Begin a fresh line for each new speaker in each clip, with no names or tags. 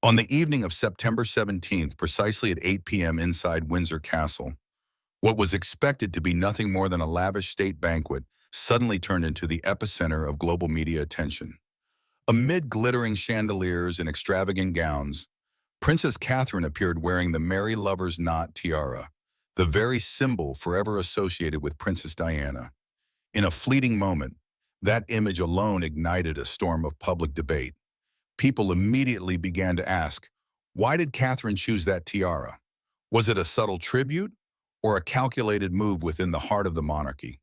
On the evening of September 17th, precisely at 8 p.m. inside Windsor Castle, what was expected to be nothing more than a lavish state banquet suddenly turned into the epicenter of global media attention. Amid glittering chandeliers and extravagant gowns, Princess Catherine appeared wearing the Merry Lover's Knot tiara, the very symbol forever associated with Princess Diana. In a fleeting moment, that image alone ignited a storm of public debate. People immediately began to ask, why did Catherine choose that tiara? Was it a subtle tribute or a calculated move within the heart of the monarchy?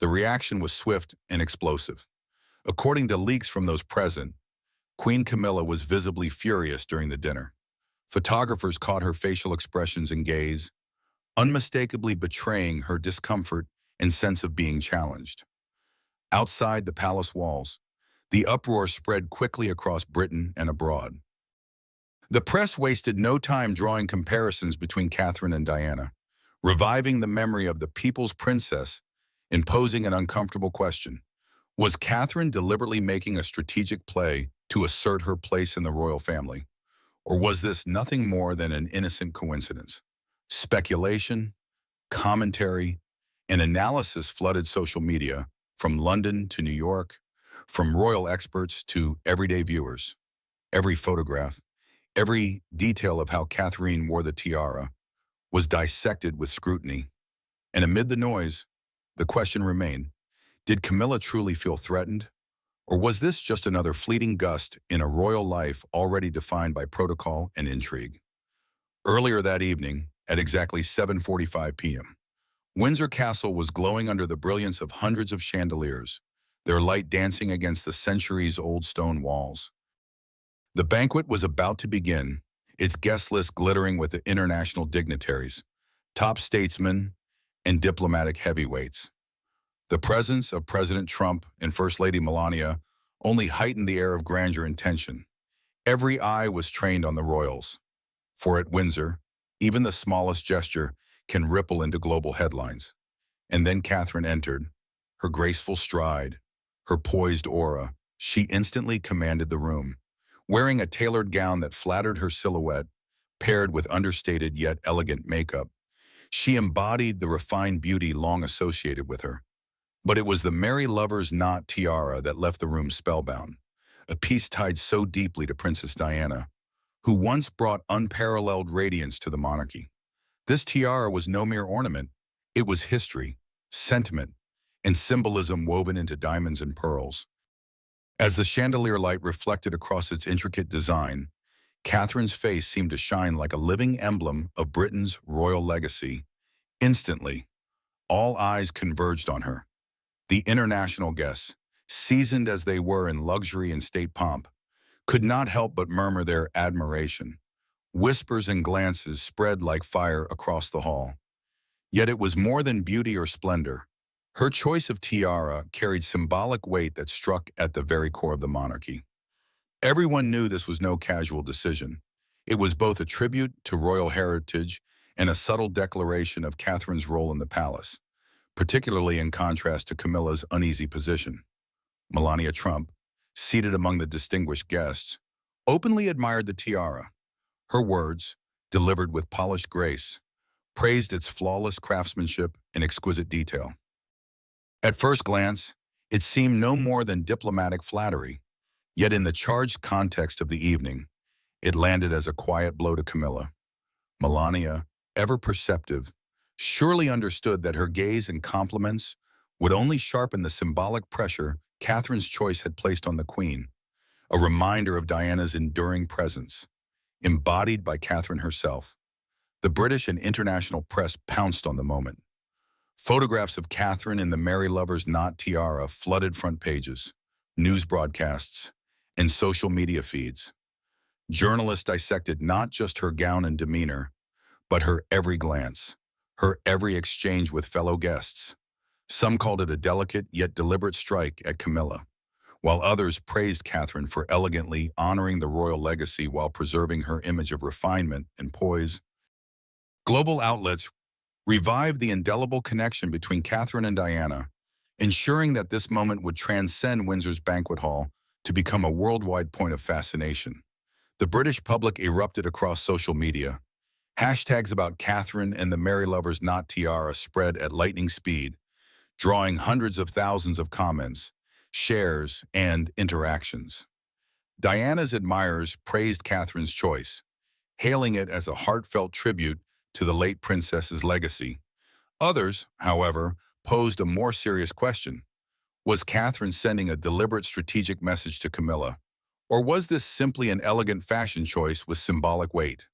The reaction was swift and explosive. According to leaks from those present, Queen Camilla was visibly furious during the dinner. Photographers caught her facial expressions and gaze, unmistakably betraying her discomfort and sense of being challenged. Outside the palace walls, the uproar spread quickly across Britain and abroad. The press wasted no time drawing comparisons between Catherine and Diana, reviving the memory of the people's princess and posing an uncomfortable question. Was Catherine deliberately making a strategic play to assert her place in the royal family? Or was this nothing more than an innocent coincidence? Speculation, commentary, and analysis flooded social media, from London to New York, from royal experts to everyday viewers. Every photograph, every detail of how Catherine wore the tiara was dissected with scrutiny. And amid the noise, the question remained, did Camilla truly feel threatened? Or was this just another fleeting gust in a royal life already defined by protocol and intrigue? Earlier that evening, at exactly 7:45 p.m., Windsor Castle was glowing under the brilliance of hundreds of chandeliers, their light dancing against the centuries-old stone walls. The banquet was about to begin, its guest list glittering with the international dignitaries, top statesmen, and diplomatic heavyweights. The presence of President Trump and First Lady Melania only heightened the air of grandeur and tension. Every eye was trained on the royals, for at Windsor, even the smallest gesture can ripple into global headlines. And then Catherine entered, her graceful stride, her poised aura. She instantly commanded the room. Wearing a tailored gown that flattered her silhouette, paired with understated yet elegant makeup, she embodied the refined beauty long associated with her. But it was the Merry Lover's Knot tiara that left the room spellbound, a piece tied so deeply to Princess Diana, who once brought unparalleled radiance to the monarchy. This tiara was no mere ornament, it was history, sentiment, and symbolism woven into diamonds and pearls. As the chandelier light reflected across its intricate design, Catherine's face seemed to shine like a living emblem of Britain's royal legacy. Instantly, all eyes converged on her. The international guests, seasoned as they were in luxury and state pomp, could not help but murmur their admiration. Whispers and glances spread like fire across the hall. Yet it was more than beauty or splendor. Her choice of tiara carried symbolic weight that struck at the very core of the monarchy. Everyone knew this was no casual decision. It was both a tribute to royal heritage and a subtle declaration of Catherine's role in the palace, particularly in contrast to Camilla's uneasy position. Melania Trump, seated among the distinguished guests, openly admired the tiara. Her words, delivered with polished grace, praised its flawless craftsmanship and exquisite detail. At first glance, it seemed no more than diplomatic flattery, yet in the charged context of the evening, it landed as a quiet blow to Camilla. Melania, ever perceptive, surely understood that her gaze and compliments would only sharpen the symbolic pressure Catherine's choice had placed on the Queen, a reminder of Diana's enduring presence, embodied by Catherine herself. The British and international press pounced on the moment. Photographs of Catherine in the Merry Lover's Knot tiara flooded front pages, news broadcasts, and social media feeds. Journalists dissected not just her gown and demeanor, but her every glance, her every exchange with fellow guests. Some called it a delicate yet deliberate strike at Camilla, while others praised Catherine for elegantly honoring the royal legacy while preserving her image of refinement and poise. Global outlets revived the indelible connection between Catherine and Diana, ensuring that this moment would transcend Windsor's banquet hall to become a worldwide point of fascination. The British public erupted across social media. Hashtags about Catherine and the Merry Lovers Not Tiara spread at lightning speed, drawing hundreds of thousands of comments, shares, and interactions. Diana's admirers praised Catherine's choice, hailing it as a heartfelt tribute to the late princess's legacy. Others, however, posed a more serious question. Was Catherine sending a deliberate strategic message to Camilla? Or was this simply an elegant fashion choice with symbolic weight?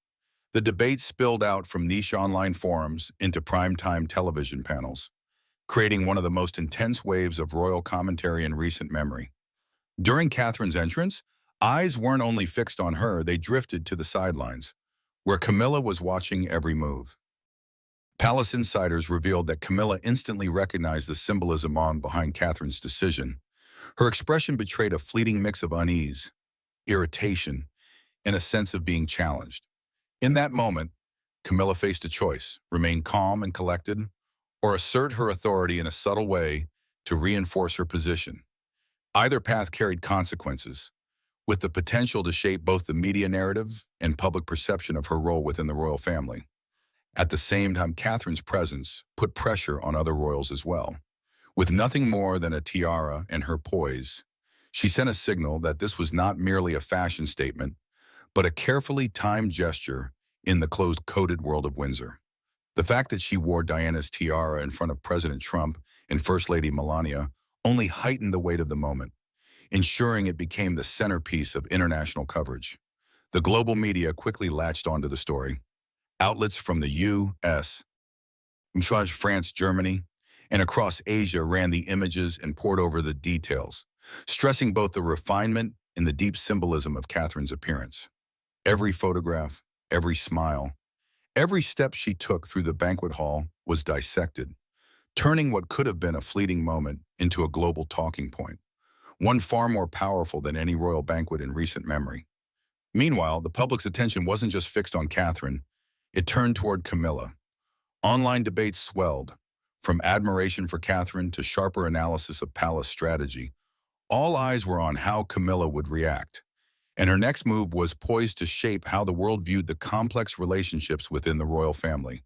The debate spilled out from niche online forums into primetime television panels, creating one of the most intense waves of royal commentary in recent memory. During Catherine's entrance, eyes weren't only fixed on her, they drifted to the sidelines, where Camilla was watching every move. Palace insiders revealed that Camilla instantly recognized the symbolism behind Catherine's decision. Her expression betrayed a fleeting mix of unease, irritation, and a sense of being challenged. In that moment, Camilla faced a choice: remain calm and collected, or assert her authority in a subtle way to reinforce her position. Either path carried consequences, with the potential to shape both the media narrative and public perception of her role within the royal family. At the same time, Catherine's presence put pressure on other royals as well. With nothing more than a tiara and her poise, she sent a signal that this was not merely a fashion statement, but a carefully timed gesture in the closed-coded world of Windsor. The fact that she wore Diana's tiara in front of President Trump and First Lady Melania only heightened the weight of the moment, ensuring it became the centerpiece of international coverage. The global media quickly latched onto the story. Outlets from the U.S., France, Germany, and across Asia ran the images and poured over the details, stressing both the refinement and the deep symbolism of Catherine's appearance. Every photograph, every smile, every step she took through the banquet hall was dissected, turning what could have been a fleeting moment into a global talking point, one far more powerful than any royal banquet in recent memory. Meanwhile, the public's attention wasn't just fixed on Catherine, it turned toward Camilla. Online debates swelled, from admiration for Catherine to sharper analysis of palace strategy. All eyes were on how Camilla would react, and her next move was poised to shape how the world viewed the complex relationships within the royal family.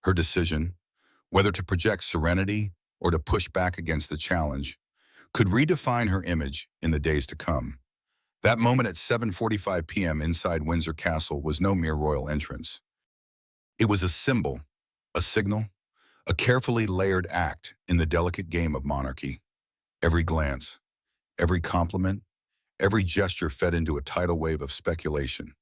Her decision, whether to project serenity or to push back against the challenge, could redefine her image in the days to come. That moment at 7:45 p.m. inside Windsor Castle was no mere royal entrance. It was a symbol, a signal, a carefully layered act in the delicate game of monarchy. Every glance, every compliment, every gesture fed into a tidal wave of speculation,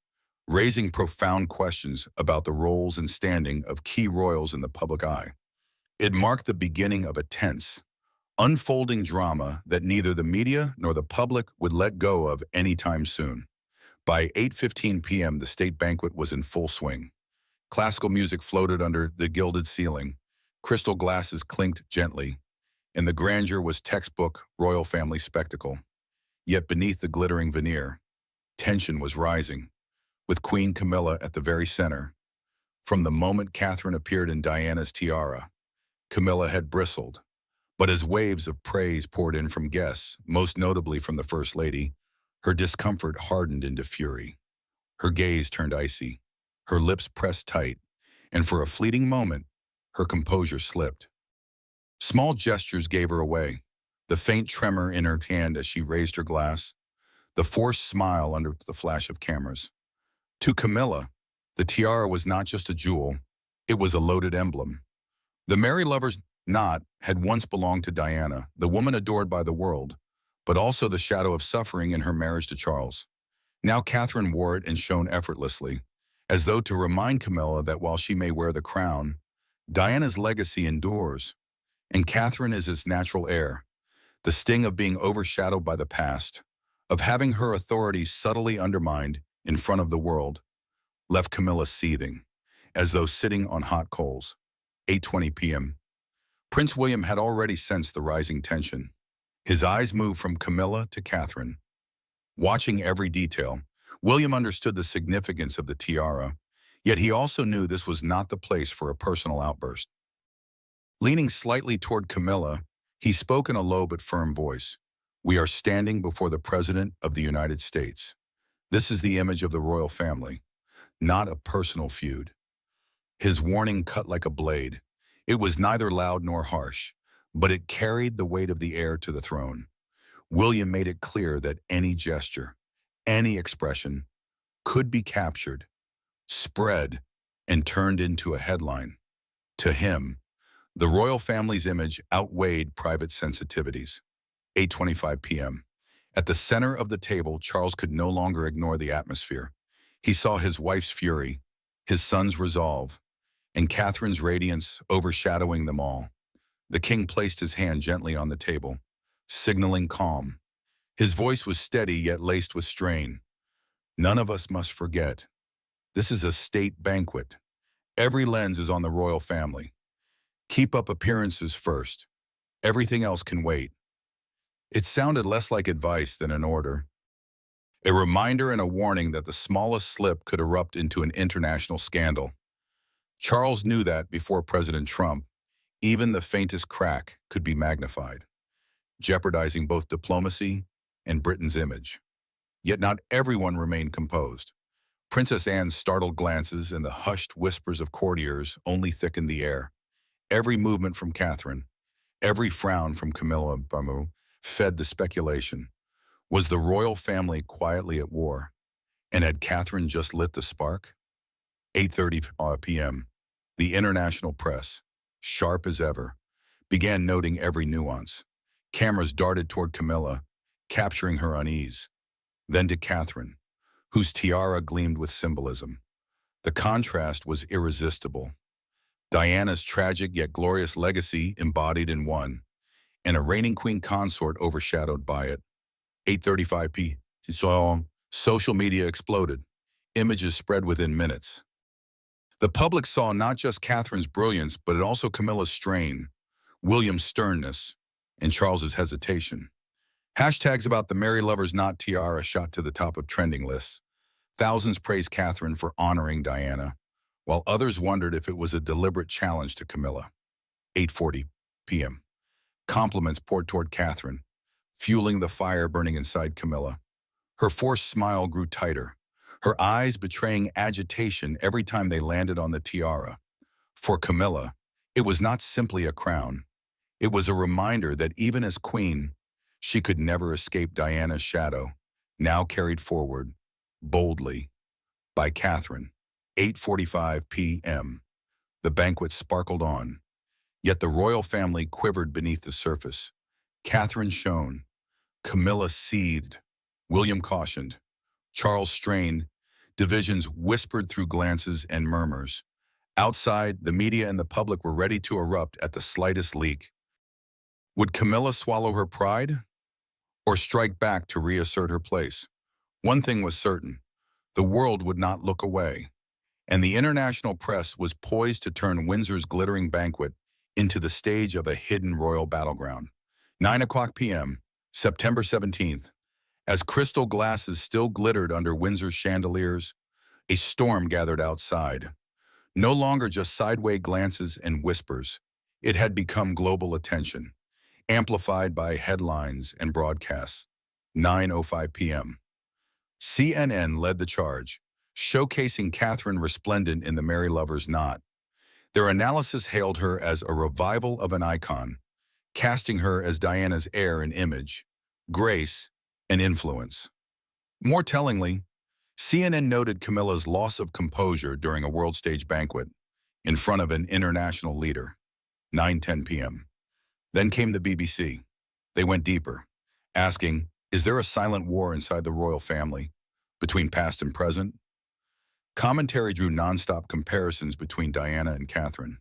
raising profound questions about the roles and standing of key royals in the public eye. It marked the beginning of a tense, unfolding drama that neither the media nor the public would let go of anytime soon. By 8:15 p.m., the state banquet was in full swing. Classical music floated under the gilded ceiling, crystal glasses clinked gently, and the grandeur was textbook royal family spectacle. Yet beneath the glittering veneer, tension was rising, with Queen Camilla at the very center. From the moment Catherine appeared in Diana's tiara, Camilla had bristled. But as waves of praise poured in from guests, most notably from the First Lady, her discomfort hardened into fury. Her gaze turned icy, her lips pressed tight, and for a fleeting moment, her composure slipped. Small gestures gave her away: the faint tremor in her hand as she raised her glass, the forced smile under the flash of cameras. To Camilla, the tiara was not just a jewel, it was a loaded emblem. The Merry Lover's knot had once belonged to Diana, the woman adored by the world, but also the shadow of suffering in her marriage to Charles. Now Catherine wore it and shone effortlessly, as though to remind Camilla that while she may wear the crown, Diana's legacy endures, and Catherine is its natural heir. The sting of being overshadowed by the past, of having her authority subtly undermined in front of the world, left Camilla seething, as though sitting on hot coals. 8:20 p.m. Prince William had already sensed the rising tension. His eyes moved from Camilla to Catherine. Watching every detail, William understood the significance of the tiara, yet he also knew this was not the place for a personal outburst. Leaning slightly toward Camilla, he spoke in a low but firm voice. "We are standing before the President of the United States. This is the image of the royal family, not a personal feud. His warning cut like a blade. It was neither loud nor harsh, but it carried the weight of the heir to the throne. William made it clear that any gesture, any expression, could be captured, spread, and turned into a headline. To him, the royal family's image outweighed private sensitivities. 8:25 p.m. At the center of the table, Charles could no longer ignore the atmosphere. He saw his wife's fury, his son's resolve, and Catherine's radiance overshadowing them all. The king placed his hand gently on the table, signaling calm. His voice was steady yet laced with strain. None of us must forget. This is a state banquet. Every lens is on the royal family. Keep up appearances first. Everything else can wait. It sounded less like advice than an order. A reminder and a warning that the smallest slip could erupt into an international scandal. Charles knew that before President Trump, even the faintest crack could be magnified, jeopardizing both diplomacy and Britain's image. Yet not everyone remained composed. Princess Anne's startled glances and the hushed whispers of courtiers only thickened the air. Every movement from Catherine, every frown from Camilla fed the speculation. Was the royal family quietly at war? And had Catherine just lit the spark? 8:30 p.m. The international press, sharp as ever, began noting every nuance. Cameras darted toward Camilla, capturing her unease. Then to Catherine, whose tiara gleamed with symbolism. The contrast was irresistible. Diana's tragic yet glorious legacy embodied in one, and a reigning queen consort overshadowed by it. 8:35 p.m. Social media exploded. Images spread within minutes. The public saw not just Catherine's brilliance, but also Camilla's strain, William's sternness, and Charles's hesitation. Hashtags about the merry lovers not tiara shot to the top of trending lists. Thousands praised Catherine for honoring Diana, while others wondered if it was a deliberate challenge to Camilla. 8:40 p.m. Compliments poured toward Catherine, fueling the fire burning inside Camilla. Her forced smile grew tighter, her eyes betraying agitation every time they landed on the tiara. For Camilla, it was not simply a crown. It was a reminder that even as queen, she could never escape Diana's shadow, now carried forward, boldly, by Catherine. 8:45 p.m. The banquet sparkled on, yet the royal family quivered beneath the surface. Catherine shone. Camilla seethed. William cautioned. Charles strained. Divisions whispered through glances and murmurs. Outside, the media and the public were ready to erupt at the slightest leak. Would Camilla swallow her pride, or strike back to reassert her place? One thing was certain. The world would not look away, and the international press was poised to turn Windsor's glittering banquet into the stage of a hidden royal battleground. 9:00 p.m., September 17th. As crystal glasses still glittered under Windsor's chandeliers, a storm gathered outside. No longer just sideway glances and whispers. It had become global attention, amplified by headlines and broadcasts. 9:05 p.m. CNN led the charge, showcasing Catherine resplendent in the Merry Lover's knot. Their analysis hailed her as a revival of an icon, casting her as Diana's heir in image, grace, and influence. More tellingly, CNN noted Camilla's loss of composure during a world stage banquet in front of an international leader. 9:10 p.m. Then came the BBC. They went deeper, asking, is there a silent war inside the royal family, between past and present? Commentary drew nonstop comparisons between Diana and Catherine.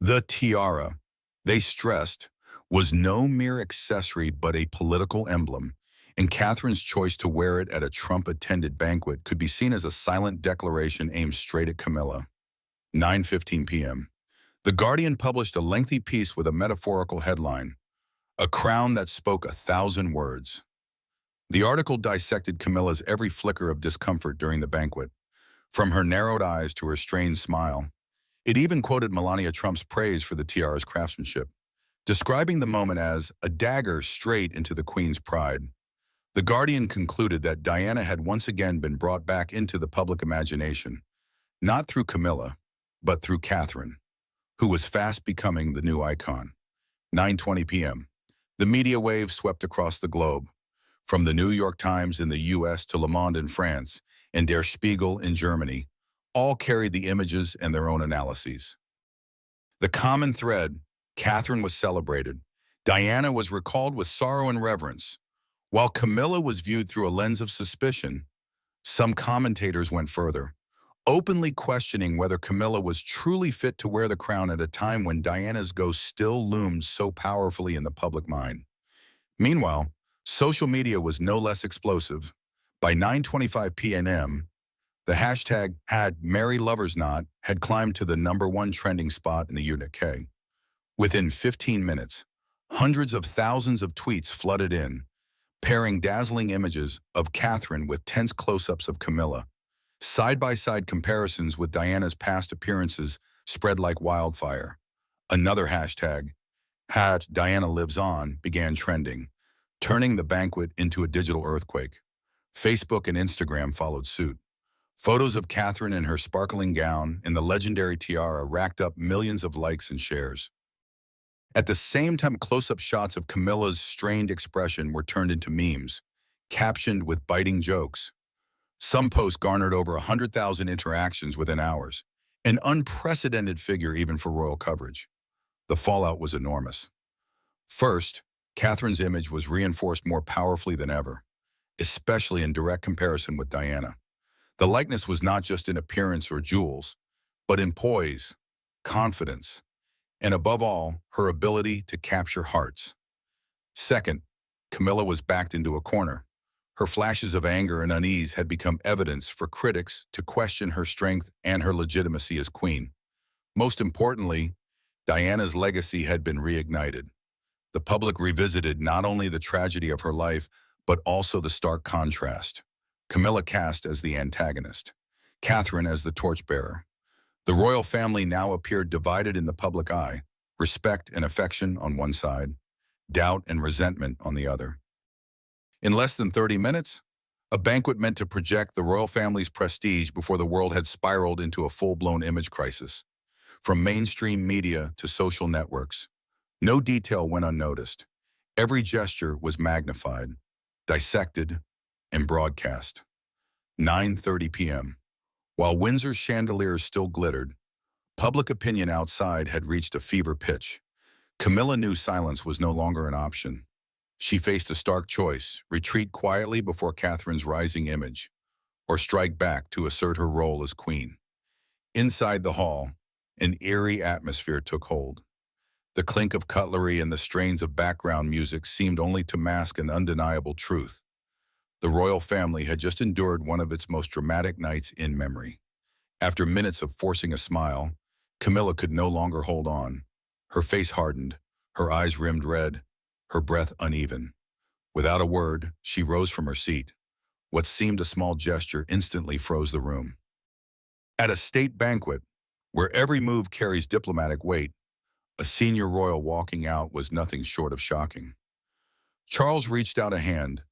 The tiara, they stressed, was no mere accessory but a political emblem, and Catherine's choice to wear it at a Trump-attended banquet could be seen as a silent declaration aimed straight at Camilla. 9:15 p.m. The Guardian published a lengthy piece with a metaphorical headline, "A Crown That Spoke 1,000 Words." The article dissected Camilla's every flicker of discomfort during the banquet, from her narrowed eyes to her strained smile. It even quoted Melania Trump's praise for the tiara's craftsmanship, describing the moment as a dagger straight into the Queen's pride. The Guardian concluded that Diana had once again been brought back into the public imagination, not through Camilla, but through Catherine, who was fast becoming the new icon. 9:20 p.m. The media wave swept across the globe, from the New York Times in the U.S. to Le Monde in France and Der Spiegel in Germany, all carried the images and their own analyses. The common thread: Catherine was celebrated. Diana was recalled with sorrow and reverence. While Camilla was viewed through a lens of suspicion, some commentators went further, openly questioning whether Camilla was truly fit to wear the crown at a time when Diana's ghost still loomed so powerfully in the public mind. Meanwhile, social media was no less explosive. By 9:25 p.m., the hashtag #HadMarryLoversNot had climbed to the #1 trending spot in the UK. Within 15 minutes, hundreds of thousands of tweets flooded in, pairing dazzling images of Catherine with tense close-ups of Camilla. Side-by-side comparisons with Diana's past appearances spread like wildfire. Another hashtag, #DianaLivesOn, began trending, turning the banquet into a digital earthquake. Facebook and Instagram followed suit. Photos of Catherine in her sparkling gown and the legendary tiara racked up millions of likes and shares. At the same time, close-up shots of Camilla's strained expression were turned into memes, captioned with biting jokes. Some posts garnered over 100,000 interactions within hours, an unprecedented figure even for royal coverage. The fallout was enormous. First, Catherine's image was reinforced more powerfully than ever, especially in direct comparison with Diana. The likeness was not just in appearance or jewels, but in poise, confidence, and above all, her ability to capture hearts. Second, Camilla was backed into a corner. Her flashes of anger and unease had become evidence for critics to question her strength and her legitimacy as queen. Most importantly, Diana's legacy had been reignited. The public revisited not only the tragedy of her life, but also the stark contrast. Camilla cast as the antagonist, Catherine as the torchbearer. The royal family now appeared divided in the public eye, respect and affection on one side, doubt and resentment on the other. In less than 30 minutes, a banquet meant to project the royal family's prestige before the world had spiraled into a full-blown image crisis. From mainstream media to social networks, no detail went unnoticed. Every gesture was magnified, dissected, and broadcast. 9:30 p.m. While Windsor's chandeliers still glittered, public opinion outside had reached a fever pitch. Camilla knew silence was no longer an option. She faced a stark choice: retreat quietly before Catherine's rising image, or strike back to assert her role as queen. Inside the hall, an eerie atmosphere took hold. The clink of cutlery and the strains of background music seemed only to mask an undeniable truth. The royal family had just endured one of its most dramatic nights in memory. After minutes of forcing a smile, Camilla could no longer hold on. Her face hardened, her eyes rimmed red, her breath uneven. Without a word, she rose from her seat. What seemed a small gesture instantly froze the room. At a state banquet, where every move carries diplomatic weight, a senior royal walking out was nothing short of shocking. Charles reached out a hand,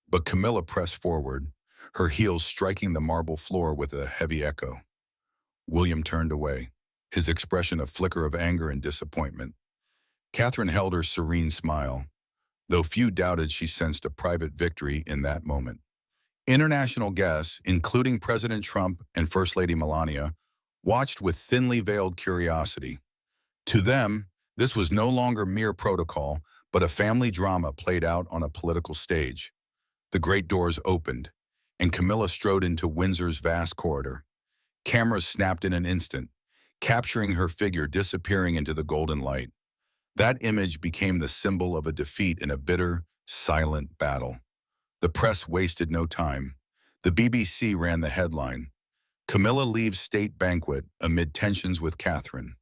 but Camilla pressed forward, her heels striking the marble floor with a heavy echo. William turned away, his expression a flicker of anger and disappointment. Catherine held her serene smile, though few doubted she sensed a private victory in that moment. International guests, including President Trump and First Lady Melania, watched with thinly veiled curiosity. To them, this was no longer mere protocol, but a family drama played out on a political stage. The great doors opened, and Camilla strode into Windsor's vast corridor. Cameras snapped in an instant, capturing her figure disappearing into the golden light. That image became the symbol of a defeat in a bitter, silent battle. The press wasted no time. The BBC ran the headline: Camilla leaves state banquet amid tensions with Catherine.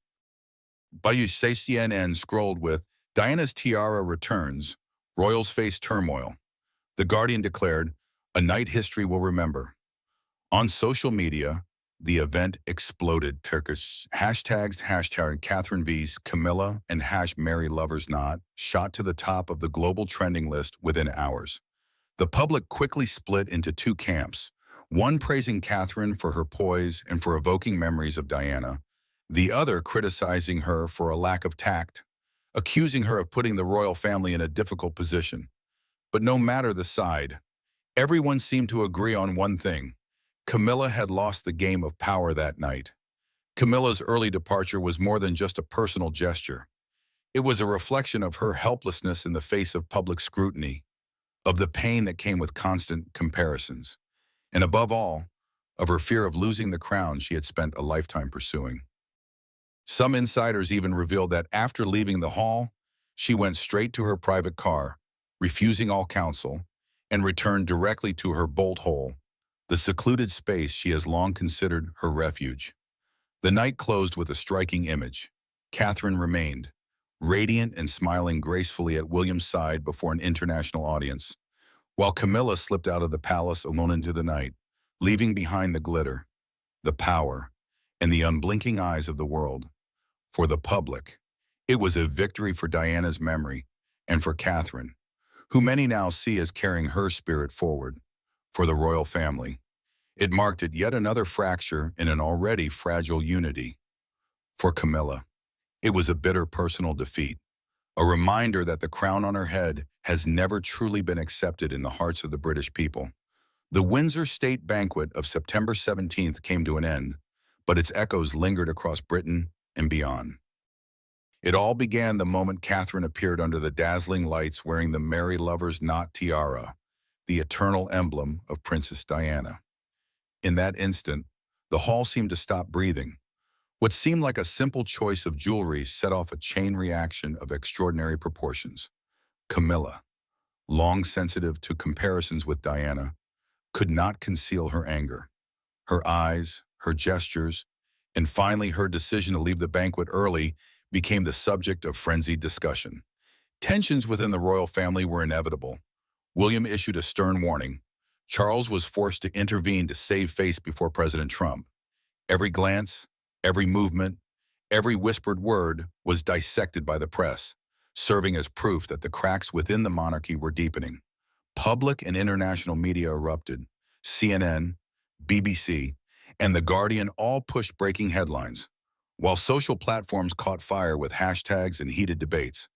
CNN scrolled with, Diana's tiara returns, royals face turmoil. The Guardian declared, a night history will remember. On social media, the event exploded. Turkish hashtags, hashtag Catherine vs. Camilla and #MarryLoversNot shot to the top of the global trending list within hours. The public quickly split into two camps, one praising Catherine for her poise and for evoking memories of Diana, the other criticizing her for a lack of tact, accusing her of putting the royal family in a difficult position. But no matter the side, everyone seemed to agree on one thing. Camilla had lost the game of power that night. Camilla's early departure was more than just a personal gesture. It was a reflection of her helplessness in the face of public scrutiny, of the pain that came with constant comparisons, and above all, of her fear of losing the crown she had spent a lifetime pursuing. Some insiders even revealed that after leaving the hall, she went straight to her private car, refusing all counsel, and returned directly to her bolt hole, the secluded space she has long considered her refuge. The night closed with a striking image. Catherine remained, radiant and smiling gracefully at William's side before an international audience, while Camilla slipped out of the palace alone into the night, leaving behind the glitter, the power, and the unblinking eyes of the world. For the public, it was a victory for Diana's memory and for Catherine, who many now see as carrying her spirit forward. For the royal family, it marked yet another fracture in an already fragile unity. For Camilla, it was a bitter personal defeat, a reminder that the crown on her head has never truly been accepted in the hearts of the British people. The Windsor state banquet of September 17th came to an end, but its echoes lingered across Britain and beyond. It all began the moment Catherine appeared under the dazzling lights wearing the Merry Lover's Knot tiara, the eternal emblem of Princess Diana. In that instant, the hall seemed to stop breathing. What seemed like a simple choice of jewelry set off a chain reaction of extraordinary proportions. Camilla, long sensitive to comparisons with Diana, could not conceal her anger. Her eyes, her gestures, and finally her decision to leave the banquet early became the subject of frenzied discussion. Tensions within the royal family were inevitable. William issued a stern warning. Charles was forced to intervene to save face before President Trump. Every glance, every movement, every whispered word was dissected by the press, serving as proof that the cracks within the monarchy were deepening. Public and international media erupted. CNN, BBC, and The Guardian all pushed breaking headlines, while social platforms caught fire with hashtags and heated debates.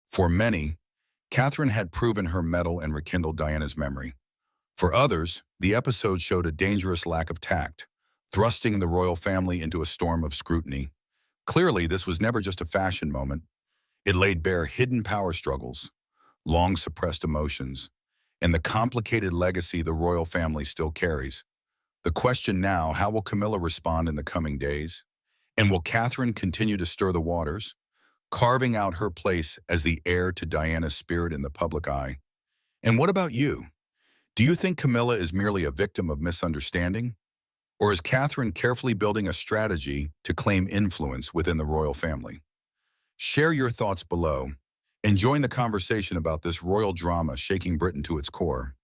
For many, Catherine had proven her mettle and rekindled Diana's memory. For others, the episode showed a dangerous lack of tact, thrusting the royal family into a storm of scrutiny. Clearly, this was never just a fashion moment. It laid bare hidden power struggles, long-suppressed emotions, and the complicated legacy the royal family still carries. The question now, how will Camilla respond in the coming days? And will Catherine continue to stir the waters, carving out her place as the heir to Diana's spirit in the public eye? And what about you? Do you think Camilla is merely a victim of misunderstanding? Or is Catherine carefully building a strategy to claim influence within the royal family? Share your thoughts below and join the conversation about this royal drama shaking Britain to its core.